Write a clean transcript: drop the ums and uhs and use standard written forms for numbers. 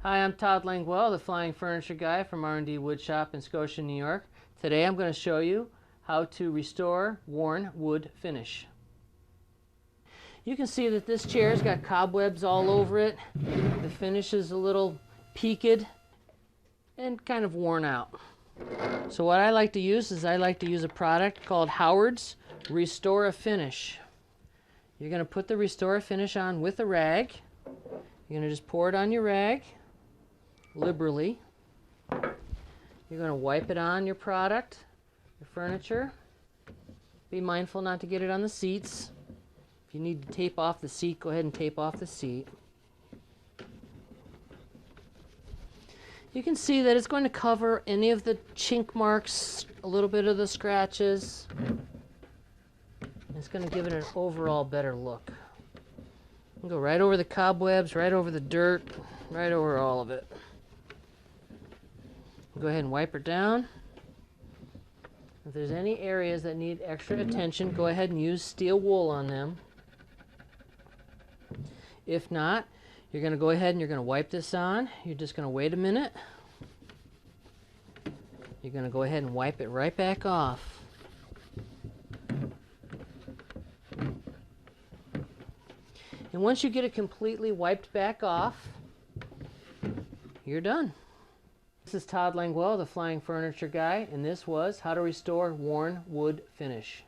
Hi, I'm Todd Langwell, the Flying Furniture Guy from R&D Wood Shop in Scotia, New York. Today I'm going to show you how to restore worn wood finish. You can see that this chair's got cobwebs all over it. The finish is a little peaked and kind of worn out. So what I like to use is a product called Howard's Restore a Finish. You're going to put the Restore a Finish on with a rag. You're going to just pour it on your rag liberally. You're going to wipe it on your product, your furniture. Be mindful not to get it on the seats. If you need to tape off the seat, go ahead and tape off the seat. You can see that it's going to cover any of the chink marks, a little bit of the scratches. It's going to give it an overall better look. Go right over the cobwebs, right over the dirt, right over all of it. Go ahead and wipe her down. If there's any areas that need extra attention, go ahead and use steel wool on them. If not, you're going to go ahead and you're going to wipe this on. You're just going to wait a minute. You're going to go ahead and wipe it right back off. And once you get it completely wiped back off, you're done. This is Todd Langwell, the Flying Furniture Guy, and this was How to Restore Worn Wood Finish.